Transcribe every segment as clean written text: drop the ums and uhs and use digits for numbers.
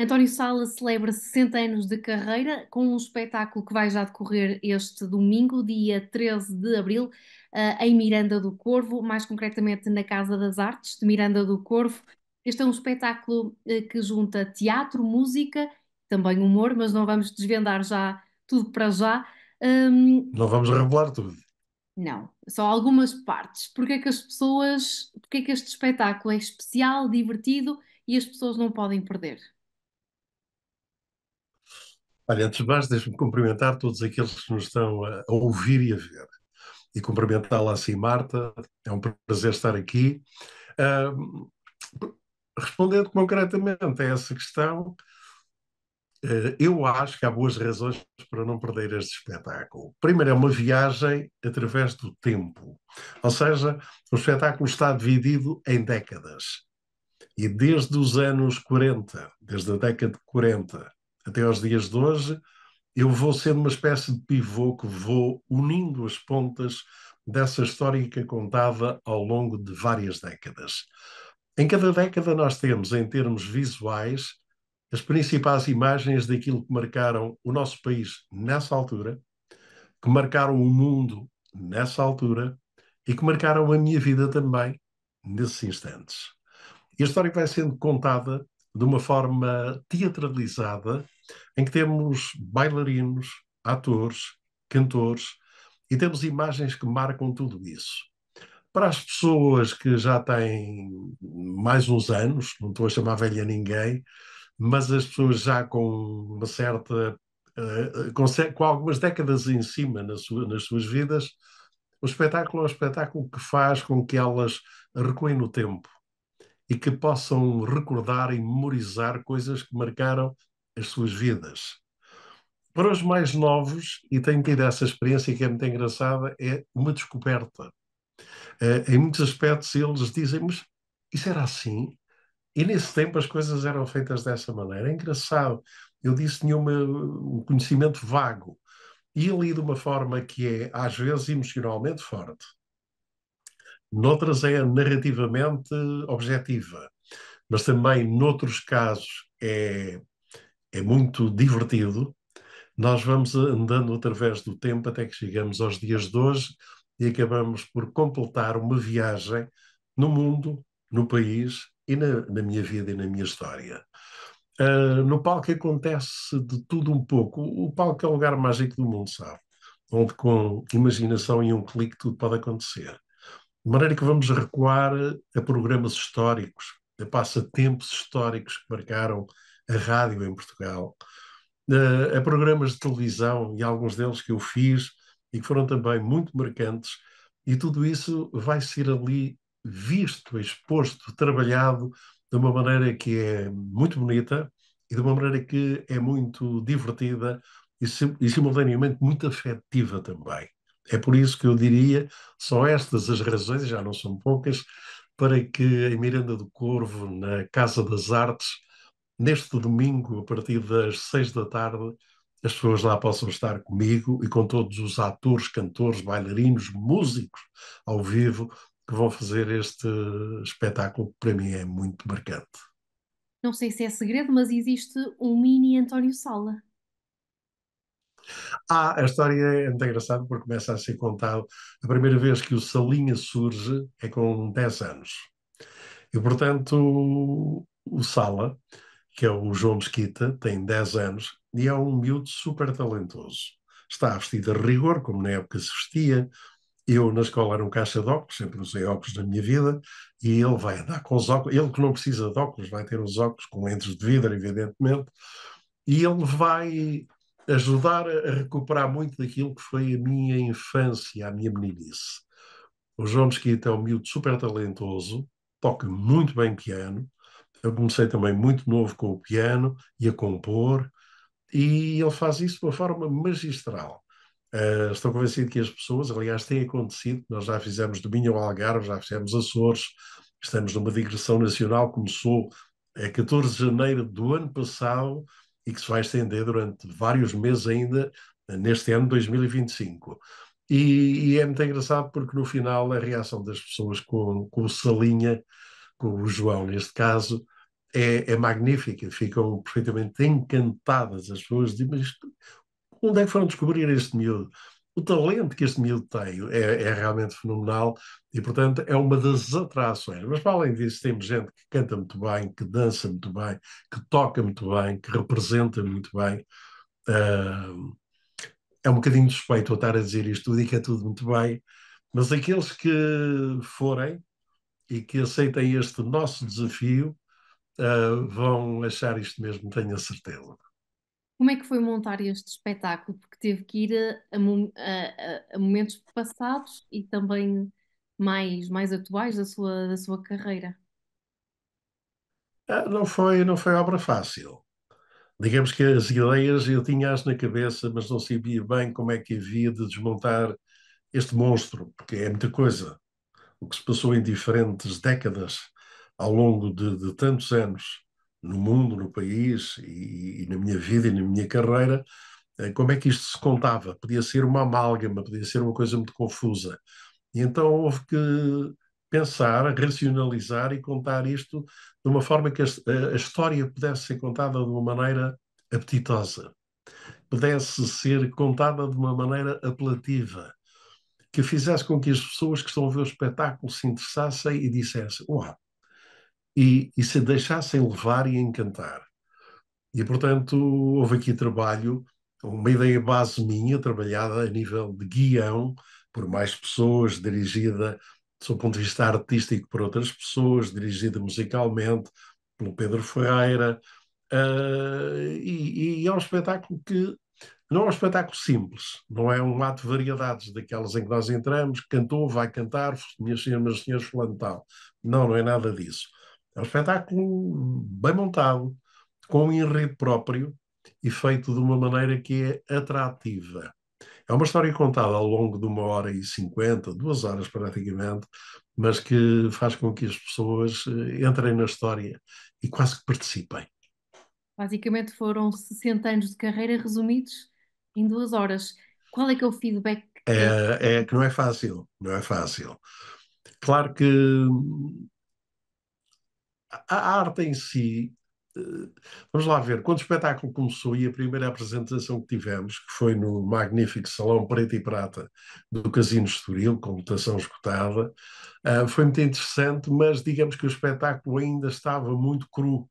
António Sala celebra 60 anos de carreira com um espetáculo que vai já decorrer este domingo, dia 13 de abril, em Miranda do Corvo, mais concretamente na Casa das Artes de Miranda do Corvo. Este é um espetáculo que junta teatro, música, também humor, mas não vamos desvendar já tudo para já. Não vamos revelar tudo. Não, só algumas partes. Porque é que este espetáculo é especial, divertido e as pessoas não podem perder? Olha, antes de mais, deixe-me cumprimentar todos aqueles que nos estão a ouvir e a ver. E cumprimentá-la assim, Marta. É um prazer estar aqui. Ah, Respondendo concretamente a essa questão, eu acho que há boas razões para não perder este espetáculo. Primeiro, é uma viagem através do tempo. Ou seja, o espetáculo está dividido em décadas. E desde os anos 40, desde a década de 40 até aos dias de hoje, eu vou sendo uma espécie de pivô que vou unindo as pontas dessa história que é contada ao longo de várias décadas. Em cada década nós temos, em termos visuais, as principais imagens daquilo que marcaram o nosso país nessa altura, que marcaram o mundo nessa altura e que marcaram a minha vida também nesses instantes. E a história vai sendo contada de uma forma teatralizada, em que temos bailarinos, atores, cantores e temos imagens que marcam tudo isso. Para as pessoas que já têm mais uns anos, não estou a chamar velha ninguém, mas as pessoas já com uma certa, com algumas décadas em cima nas suas vidas, o espetáculo é um espetáculo que faz com que elas recuem no tempo e que possam recordar e memorizar coisas que marcaram as suas vidas. Para os mais novos, e tenho tido essa experiência que é muito engraçada, é uma descoberta. Em muitos aspectos eles dizem, mas isso era assim? E nesse tempo as coisas eram feitas dessa maneira. É engraçado. Eu disse tinha um conhecimento vago. E ali de uma forma que é, às vezes, emocionalmente forte. Noutras é narrativamente objetiva. Mas também, noutros casos, é muito divertido. Nós vamos andando através do tempo até que chegamos aos dias de hoje e acabamos por completar uma viagem no mundo, no país e na minha vida e na minha história. No palco acontece de tudo um pouco. O palco é o lugar mágico do mundo, sabe? Onde com imaginação e um clique tudo pode acontecer. De maneira que vamos recuar a programas históricos, a passatempos históricos que marcaram a rádio em Portugal, a programas de televisão e alguns deles que eu fiz e que foram também muito marcantes, e tudo isso vai ser ali visto, exposto, trabalhado de uma maneira que é muito bonita e de uma maneira que é muito divertida e simultaneamente muito afetiva também. É por isso que eu diria, são estas as razões, e já não são poucas, para que em Miranda do Corvo, na Casa das Artes, neste domingo, a partir das 6 da tarde, as pessoas lá possam estar comigo e com todos os atores, cantores, bailarinos, músicos ao vivo que vão fazer este espetáculo que para mim é muito marcante. Não sei se é segredo, mas existe um mini António Sala. A história é muito engraçada porque começa a ser contado. A primeira vez que o Salinha surge é com 10 anos. E, portanto, o Sala, que é o João Mesquita, tem 10 anos e é um miúdo super talentoso. Está vestido a rigor, como na época se vestia. Eu, na escola, era um caixa de óculos, sempre usei óculos na minha vida, e ele vai andar com os óculos. Ele que não precisa de óculos, vai ter os óculos com lentes de vidro, evidentemente, e ele vai ajudar a recuperar muito daquilo que foi a minha infância, a minha meninice. O João Mesquita é um miúdo super talentoso, toca muito bem piano. Eu comecei também muito novo com o piano e a compor, e ele faz isso de uma forma magistral. Estou convencido que as pessoas, aliás, tem acontecido, nós já fizemos do Minho ao Algarve, já fizemos Açores, estamos numa digressão nacional, começou a 14 de janeiro do ano passado e que se vai estender durante vários meses ainda, neste ano 2025. E é muito engraçado porque no final a reação das pessoas com o Salinha, com o João neste caso, é magnífica, ficam perfeitamente encantadas. As pessoas dizem, mas onde é que foram descobrir este miúdo? O talento que este miúdo tem é realmente fenomenal e, portanto, é uma das atrações. Mas, para além disso, temos gente que canta muito bem, que dança muito bem, que toca muito bem, que representa muito bem. Uh, é um bocadinho suspeito eu estar a dizer isto tudo e que é tudo muito bem, mas aqueles que forem e que aceitem este nosso desafio vão achar isto mesmo, tenho a certeza. Como é que foi montar este espetáculo? Porque teve que ir a momentos passados e também mais atuais da sua carreira. Não foi obra fácil. Digamos que as ideias eu tinha-as na cabeça, mas não sabia bem como é que havia de desmontar este monstro, porque é muita coisa. O que se passou em diferentes décadas ao longo de tantos anos no mundo, no país e na minha vida e na minha carreira, como é que isto se contava? Podia ser uma amálgama, podia ser uma coisa muito confusa. E então houve que pensar, racionalizar e contar isto de uma forma que a história pudesse ser contada de uma maneira apetitosa, pudesse ser contada de uma maneira apelativa, que fizesse com que as pessoas que estão a ver o espetáculo se interessassem e dissessem, uau, e se deixassem levar e encantar. E, portanto, houve aqui trabalho, uma ideia base minha, trabalhada a nível de guião, por mais pessoas, dirigida, do ponto de vista artístico, por outras pessoas, dirigida musicalmente, pelo Pedro Ferreira. E é um espetáculo que não é um espetáculo simples, não é um ato de variedades daquelas em que nós entramos, cantou, vai cantar, minhas senhoras, meus senhores, fulano tal. Não, não é nada disso. É um espetáculo bem montado, com um enredo próprio e feito de uma maneira que é atrativa. É uma história contada ao longo de 1 hora e 50, 2 horas praticamente, mas que faz com que as pessoas entrem na história e quase que participem. Basicamente foram 60 anos de carreira resumidos em 2 horas. Qual é que é o feedback? É que não é fácil, não é fácil. Claro que a arte em si, vamos lá ver, quando o espetáculo começou e a primeira apresentação que tivemos, que foi no magnífico Salão Preto e Prata do Casino Estoril, com lotação esgotada, foi muito interessante, mas digamos que o espetáculo ainda estava muito cru.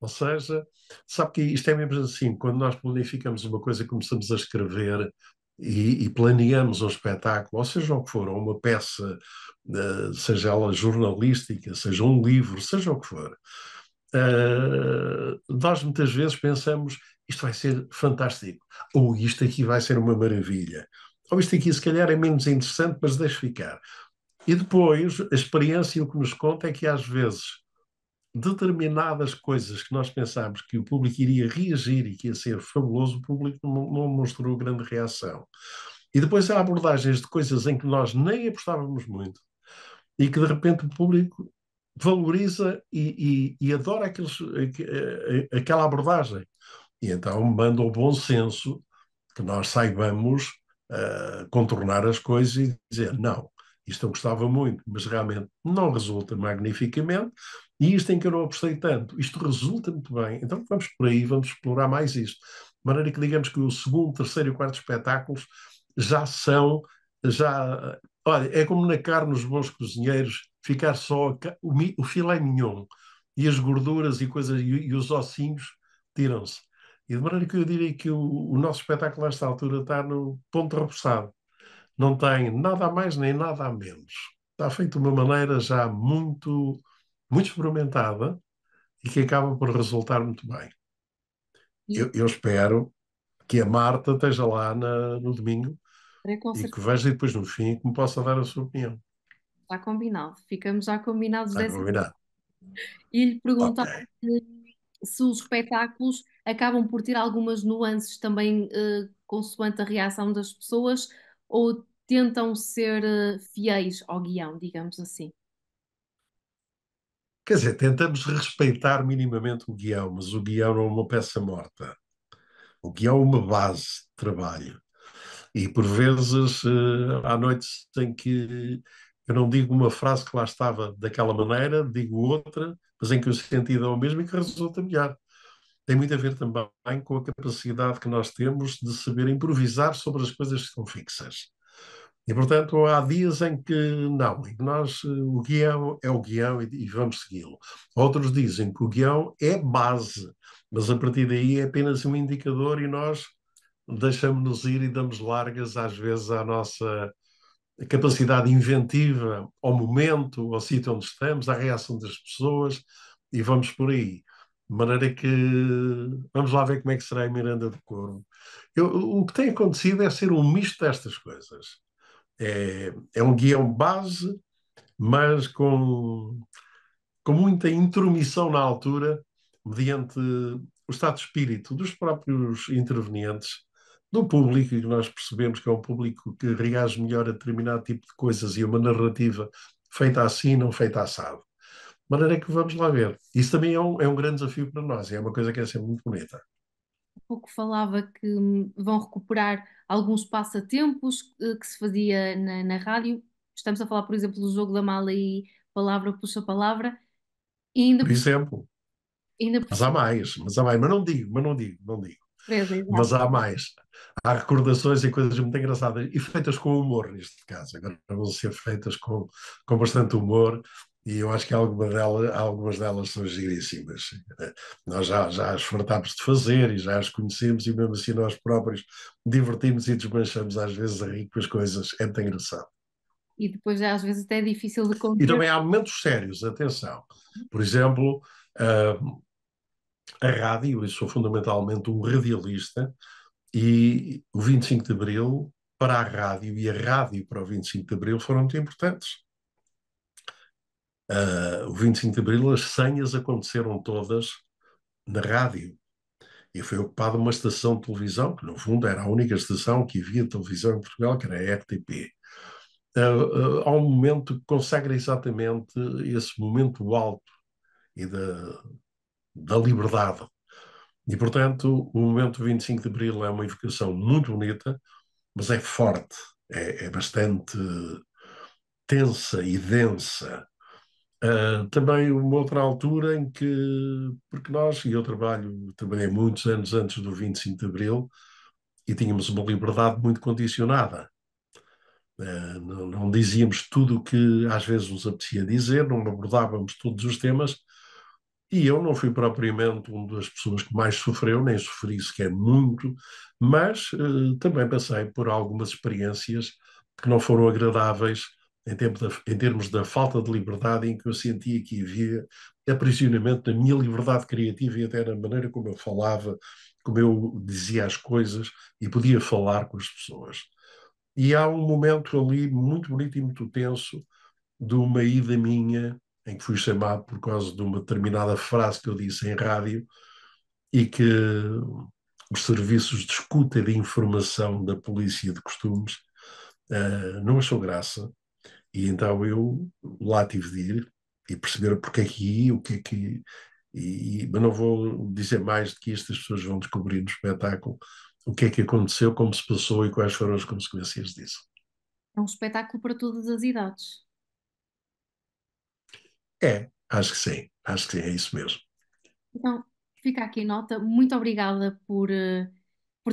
Ou seja, sabe que isto é mesmo assim, quando nós planificamos uma coisa, começamos a escrever e planeamos um espetáculo, ou seja o que for, ou uma peça, seja ela jornalística, seja um livro, seja o que for, nós muitas vezes pensamos isto vai ser fantástico, ou isto aqui vai ser uma maravilha, ou isto aqui se calhar é menos interessante, mas deixe ficar. E depois, a experiência o que nos conta é que às vezes determinadas coisas que nós pensámos que o público iria reagir e que ia ser fabuloso, o público não mostrou grande reação. E depois há abordagens de coisas em que nós nem apostávamos muito e que de repente o público valoriza e adora aquela abordagem. E então manda o bom senso que nós saibamos contornar as coisas e dizer, não, isto eu gostava muito, mas realmente não resulta magnificamente, e isto em que eu não apostei tanto, isto resulta muito bem, então vamos por aí, vamos explorar mais isto. De maneira que digamos que o segundo, terceiro e quarto espetáculos já são, já, olha, é como na carne os bons cozinheiros, ficar só o filé mignon e as gorduras e coisas e os ossinhos tiram-se. E de maneira que eu diria que o nosso espetáculo, nesta altura, está no ponto repousado. Não tem nada a mais nem nada a menos. Está feito de uma maneira já muito experimentada e que acaba por resultar muito bem. E Eu espero que a Marta esteja lá no domingo para com e que certeza veja depois no fim que me possa dar a sua opinião. está combinado. Ficamos já combinados Está dessa. combinado? E lhe Ok. perguntar se os espetáculos acabam por ter algumas nuances também consoante a reação das pessoas ou tentam ser fiéis ao guião, digamos assim. Quer dizer, tentamos respeitar minimamente o guião, mas o guião não é uma peça morta. O guião é uma base de trabalho. E por vezes há noites em que Eu não digo uma frase que lá estava daquela maneira, digo outra, mas em que o sentido é o mesmo e que resulta melhor. Tem muito a ver também com a capacidade que nós temos de saber improvisar sobre as coisas que estão fixas. E, portanto, há dias em que não, em que nós, o guião é o guião e vamos segui-lo. Outros dizem que o guião é base, mas a partir daí é apenas um indicador e nós deixamos-nos ir e damos largas, às vezes, à nossa capacidade inventiva, ao momento, ao sítio onde estamos, à reação das pessoas e vamos por aí. De maneira que vamos lá ver como é que será a Miranda do Corvo. O que tem acontecido é ser um misto destas coisas. É um guião base, mas com muita intromissão na altura, mediante o estado de espírito dos próprios intervenientes, do público, e que nós percebemos que é um público que reage melhor a determinado tipo de coisas e uma narrativa feita assim, não feita assado. De maneira que vamos lá ver. Isso também é um grande desafio para nós, e é uma coisa que é sempre muito bonita. Há pouco falava que vão recuperar alguns passatempos que se fazia na rádio. Estamos a falar, por exemplo, do jogo da mala e palavra puxa palavra. E ainda Por por, exemplo, ainda por mas há cima, mais, mas não digo, não digo. surpresa, Mas exato. há mais. Há recordações e coisas muito engraçadas e feitas com humor, neste caso. Agora vão ser feitas com bastante humor e eu acho que algumas delas são giríssimas. Nós já as fartámos de fazer e já as conhecemos e mesmo assim nós próprios divertimos e desmanchamos às vezes a rir com as coisas. É muito engraçado. E depois às vezes até é difícil de E conter. também há momentos sérios, atenção. Por exemplo, a rádio, eu sou fundamentalmente um radialista. E o 25 de Abril para a rádio e a rádio para o 25 de Abril foram muito importantes. O 25 de Abril, as senhas aconteceram todas na rádio. E foi ocupada uma estação de televisão, que no fundo era a única estação que havia televisão em Portugal, que era a RTP. Há um momento que consagra exatamente esse momento alto e da liberdade. E, portanto, o momento 25 de Abril é uma evocação muito bonita, mas é forte, é bastante tensa e densa. Também uma outra altura em que, porque nós, e eu trabalhei muitos anos antes do 25 de Abril, e tínhamos uma liberdade muito condicionada. Não dizíamos tudo o que às vezes nos apetecia dizer, não abordávamos todos os temas, e eu não fui propriamente uma das pessoas que mais sofreu, nem sofri sequer muito, mas também passei por algumas experiências que não foram agradáveis em termos da falta de liberdade, em que eu sentia que havia aprisionamento da minha liberdade criativa e até na maneira como eu falava, como eu dizia as coisas e podia falar com as pessoas. E há um momento ali muito bonito e muito tenso de uma ida minha, em que fui chamado por causa de uma determinada frase que eu disse em rádio e que os serviços de escuta e de informação da polícia de costumes não achou graça. E então eu lá tive de ir e perceber porque é que ia, o que é que. Mas não vou dizer mais do que isto, as pessoas vão descobrir no espetáculo o que é que aconteceu, como se passou e quais foram as consequências disso. É um espetáculo para todas as idades. Acho que sim, é isso mesmo. Então, fica aqui nota. Muito obrigada por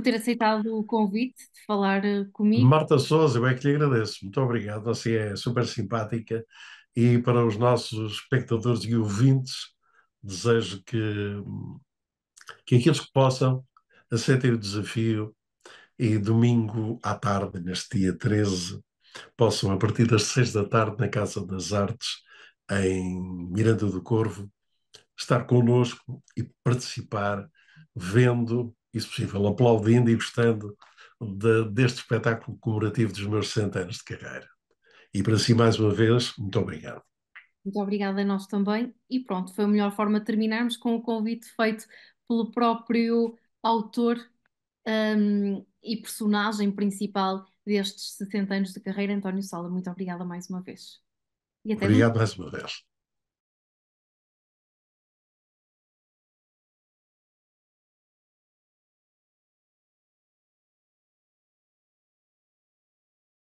ter aceitado o convite de falar comigo. Marta Souza, eu é que lhe agradeço. Muito obrigado. Você é super simpática e para os nossos espectadores e ouvintes, desejo que aqueles que possam aceitem o desafio e domingo à tarde, neste dia 13, possam, a partir das 6 da tarde, na Casa das Artes, em Miranda do Corvo, estar connosco e participar, vendo, e se possível, aplaudindo e gostando deste espetáculo comemorativo dos meus 60 anos de carreira. E para si, mais uma vez, muito obrigado. Muito obrigada a nós também. E pronto, foi a melhor forma de terminarmos com o convite feito pelo próprio autor, e personagem principal destes 60 anos de carreira, António Sola. Muito obrigada mais uma vez. E até domingo. Obrigado mais uma vez.